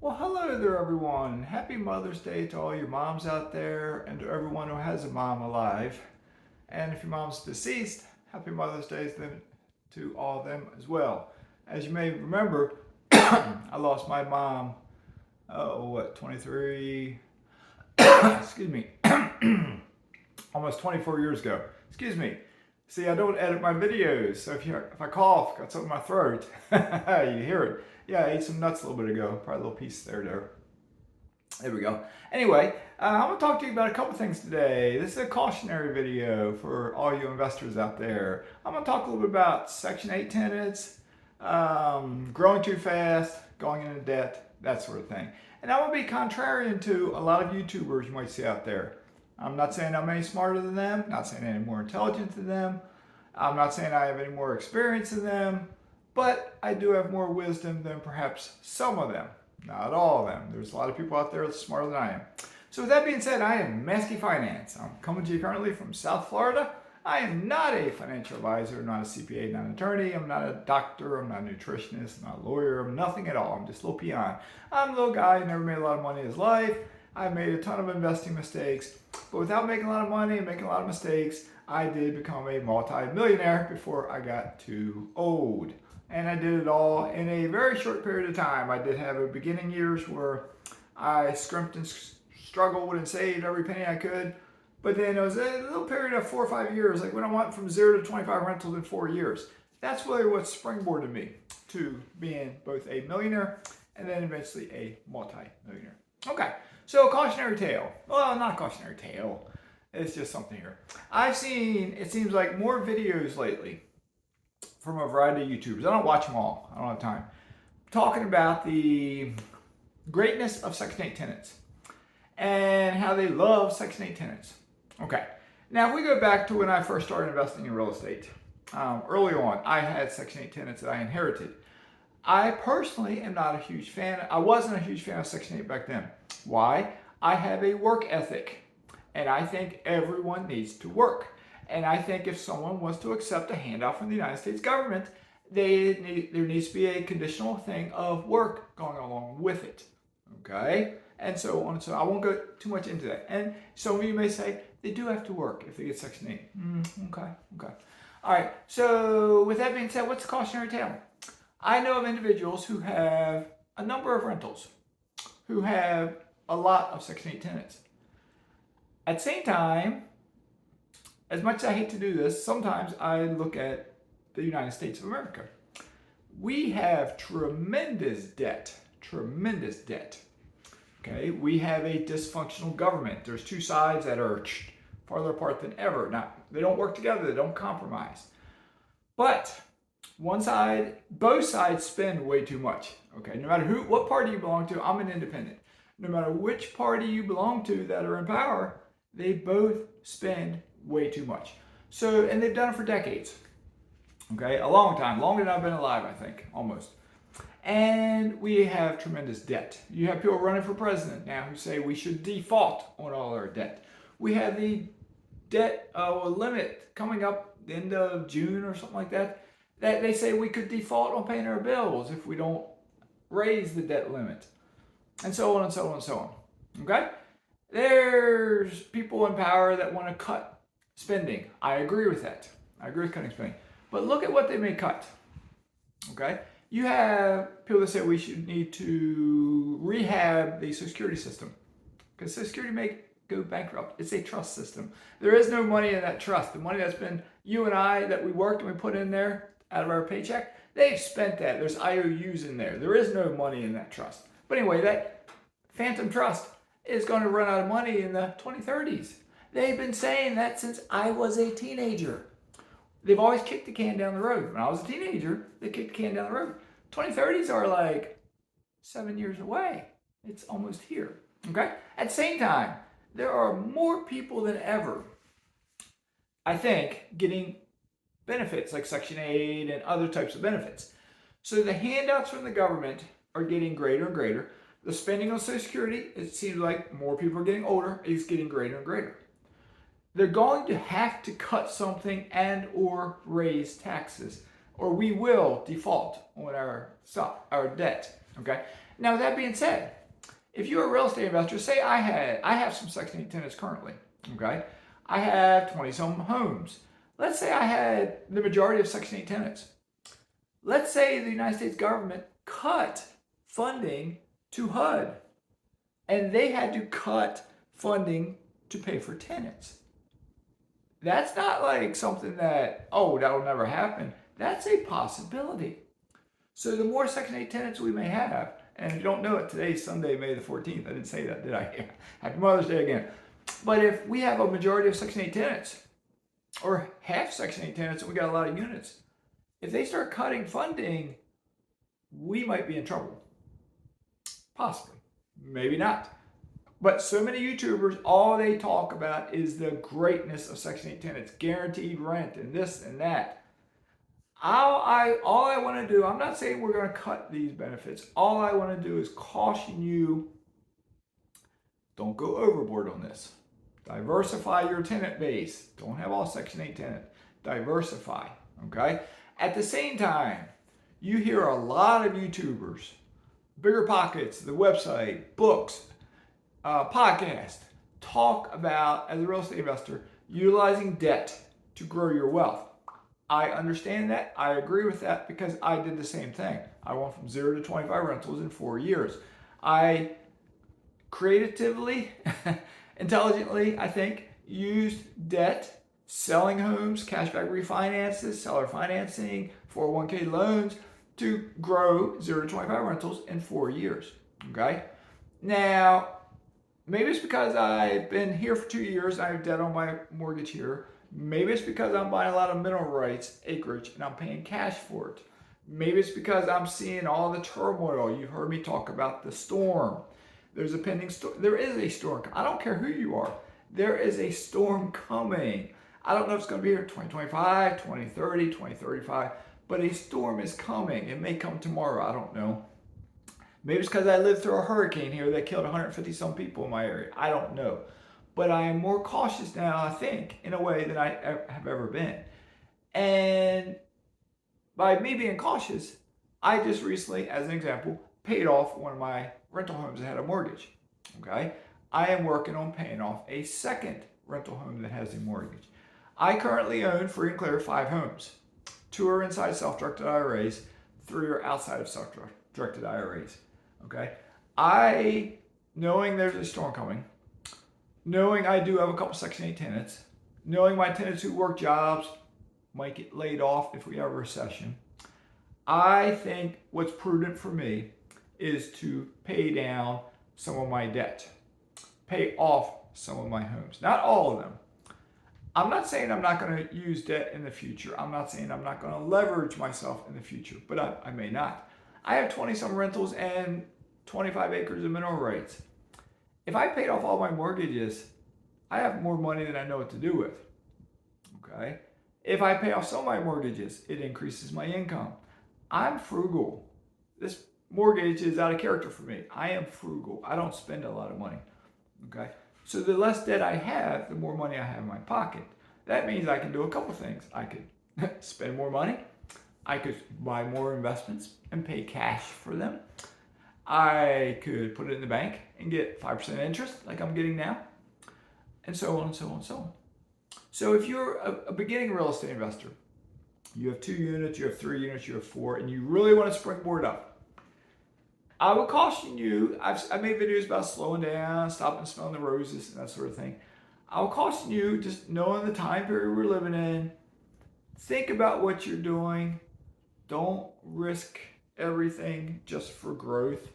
Well, hello there, everyone. Happy Mother's Day to all your moms out there and to everyone who has a mom alive. And if your mom's deceased, happy Mother's Day to all of them as well. As you may remember, I lost my mom, 23, excuse me, almost 24 years ago. Excuse me. See, I don't edit my videos, so if I cough, got something in my throat, you hear it. Yeah, I ate some nuts a little bit ago. Probably a little piece there. There we go. Anyway, I'm going to talk to you about a couple things today. This is a cautionary video for all you investors out there. I'm going to talk a little bit about Section 8 tenants, growing too fast, going into debt, that sort of thing. And I'm going to be contrarian to a lot of YouTubers you might see out there. I'm not saying I'm any smarter than them, not saying I'm any more intelligent than them. I'm not saying I have any more experience than them, but I do have more wisdom than perhaps some of them. Not all of them. There's a lot of people out there that's smarter than I am. So with that being said, I am Mazske Finance. I'm coming to you currently from South Florida. I am not a financial advisor, not a CPA, not an attorney. I'm not a doctor. I'm not a nutritionist. I'm not a lawyer. I'm nothing at all. I'm just a little peon. I'm a little guy who never made a lot of money in his life. I made a ton of investing mistakes, but without making a lot of money and making a lot of mistakes, I did become a multi-millionaire before I got too old. And I did it all in a very short period of time. I did have a beginning years where I scrimped and struggled and saved every penny I could. But then it was a little period of 4 or 5 years, like when I went from 0 to 25 rentals in 4 years. That's really what springboarded me to being both a millionaire and then eventually a multi-millionaire. Okay, so cautionary tale. Well, not cautionary tale. It's just something here. I've seen, it seems like, more videos lately from a variety of YouTubers. I don't watch them all. I don't have time. Talking about the greatness of Section 8 tenants and how they love Section 8 tenants. Okay. Now, if we go back to when I first started investing in real estate, early on, I had Section 8 tenants that I inherited. I personally am not a huge fan. I wasn't a huge fan of Section 8 back then. Why? I have a work ethic, and I think everyone needs to work. And I think if someone wants to accept a handout from the United States government, there needs to be a conditional thing of work going along with it. Okay? And so on. So I won't go too much into that. And some of you may say, they do have to work if they get Section 8. Okay. All right. So with that being said, what's the cautionary tale? I know of individuals who have a number of rentals, who have a lot of Section 8 tenants. At the same time, as much as I hate to do this, sometimes I look at the United States of America. We have tremendous debt. Okay, we have a dysfunctional government. There's two sides that are farther apart than ever. Now, they don't work together, they don't compromise. But both sides spend way too much. Okay, no matter what party you belong to, I'm an independent. No matter which party you belong to that are in power, they both spend way too much. So, and they've done it for decades. Okay, a long time, longer than I've been alive, I think, almost. And we have tremendous debt. You have people running for president now who say we should default on all our debt. We have the debt limit coming up the end of June or something like that. That they say we could default on paying our bills if we don't raise the debt limit. And so on and so on and so on. Okay? There's people in power that want to cut spending. I agree with that. I agree with cutting spending. But look at what they may cut. Okay? You have people that say we should need to rehab the Social Security system. Because Social Security may go bankrupt. It's a trust system. There is no money in that trust. The money that's been you and I that we worked and we put in there out of our paycheck, they've spent that. There's IOUs in there. There is no money in that trust. But anyway, that phantom trust is going to run out of money in the 2030s. They've been saying that since I was a teenager. They've always kicked the can down the road. When I was a teenager, they kicked the can down the road. 2030s are like 7 years away. It's almost here. Okay? At the same time, there are more people than ever, I think, getting benefits like Section 8 and other types of benefits. So the handouts from the government are getting greater and greater. The spending on Social Security, it seems like more people are getting older, is getting greater and greater. They're going to have to cut something and or raise taxes, or we will default on our debt. Okay? Now, with that being said, if you're a real estate investor, say I have some Section 8 tenants currently, okay? I have 20 some homes. Let's say I had the majority of Section 8 tenants. Let's say the United States government cut funding to HUD, and they had to cut funding to pay for tenants. That's not like something that, oh, that'll never happen. That's a possibility. So the more Section 8 tenants we may have, and if you don't know it, today's Sunday, May the 14th. I didn't say that, did I? Happy Mother's Day again. But if we have a majority of Section 8 tenants, or half Section 8 tenants, and we got a lot of units, if they start cutting funding, we might be in trouble. Possibly. Maybe not. But so many YouTubers, all they talk about is the greatness of Section 8 tenants, guaranteed rent, and this and that. All I want to do, I'm not saying we're going to cut these benefits. All I want to do is caution you, don't go overboard on this. Diversify your tenant base. Don't have all Section 8 tenants. Diversify, okay? At the same time, you hear a lot of YouTubers, Bigger Pockets, the website, books, podcast, talk about, as a real estate investor, utilizing debt to grow your wealth. I understand that. I agree with that because I did the same thing. I went from 0 to 25 rentals in 4 years. I creatively, intelligently, I think, used debt, selling homes, cashback refinances, seller financing, 401k loans to grow 0 to 25 rentals in 4 years. Okay? Now, maybe it's because I've been here for 2 years, I have debt on my mortgage here. Maybe it's because I'm buying a lot of mineral rights acreage and I'm paying cash for it. Maybe it's because I'm seeing all the turmoil. You've heard me talk about the storm. There's a pending storm. There is a storm. I don't care who you are. There is a storm coming. I don't know if it's going to be here 2025, 2030, 2035, but a storm is coming. It may come tomorrow. I don't know. Maybe it's because I lived through a hurricane here that killed 150 some people in my area. I don't know. But I am more cautious now, I think, in a way than I have ever been. And by me being cautious, I just recently, as an example, paid off one of my rental homes that had a mortgage. Okay? I am working on paying off a second rental home that has a mortgage. I currently own, free and clear, 5 homes. 2 are inside self-directed IRAs, 3 are outside of self-directed IRAs. Okay? Knowing there's a storm coming, knowing I do have a couple Section 8 tenants, knowing my tenants who work jobs might get laid off if we have a recession, I think what's prudent for me is to pay down some of my debt, pay off some of my homes. Not all of them. I'm not saying I'm not going to use debt in the future. I'm not saying I'm not going to leverage myself in the future, but I may not. I have 20 some rentals and 25 acres of mineral rights. If I paid off all my mortgages, I have more money than I know what to do with. Okay? If I pay off some of my mortgages, it increases my income. I'm frugal. This mortgage is out of character for me. I am frugal. I don't spend a lot of money. Okay? So the less debt I have, the more money I have in my pocket. That means I can do a couple things. I could spend more money. I could buy more investments and pay cash for them. I could put it in the bank and get 5% interest like I'm getting now, and so on and so on and so on. So if you're a beginning real estate investor, you have 2 units, you have 3 units, you have 4, and you really want to springboard up, I would caution you, I made videos about slowing down, stopping smelling the roses, and that sort of thing. I would caution you, just knowing the time period we're living in, think about what you're doing. Don't risk everything just for growth.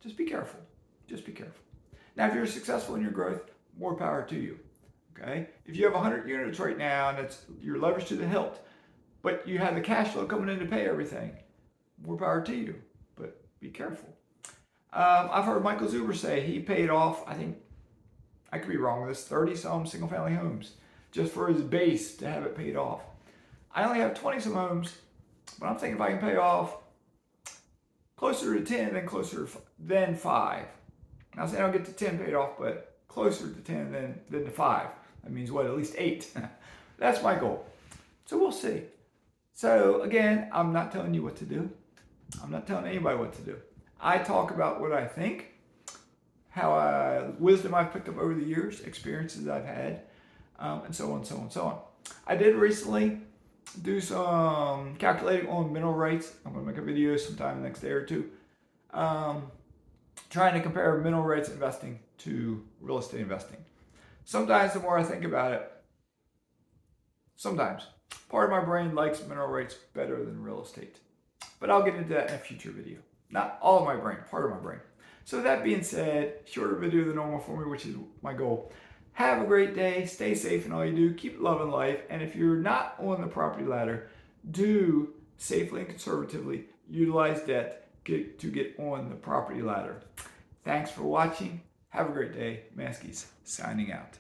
Just be careful. Just be careful. Now, if you're successful in your growth, more power to you. Okay? If you have 100 units right now and you're leveraged to the hilt, but you have the cash flow coming in to pay everything, more power to you. But be careful. I've heard Michael Zuber say he paid off, I think, I could be wrong with this, 30 some single family homes just for his base to have it paid off. I only have 20 some homes, but I'm thinking if I can pay off closer to 10 than 5. Now, I say I don't get to 10 paid off, but closer to 10 than to 5. That means what, at least 8. That's my goal. So we'll see. So again, I'm not telling you what to do. I'm not telling anybody what to do. I talk about what I think, wisdom I've picked up over the years, experiences I've had, and so on, so on, so on. I did recently do some calculating on mineral rights. I'm going to make a video sometime the next day or two, trying to compare mineral rights investing to real estate investing. Sometimes the more I think about it, sometimes part of my brain likes mineral rights better than real estate. But I'll get into that in a future video. Not all of my brain, part of my brain. So that being said, shorter video than normal for me, which is my goal. Have a great day. Stay safe in all you do. Keep loving life. And if you're not on the property ladder, do safely and conservatively utilize debt to get on the property ladder. Thanks for watching. Have a great day. Mazskes signing out.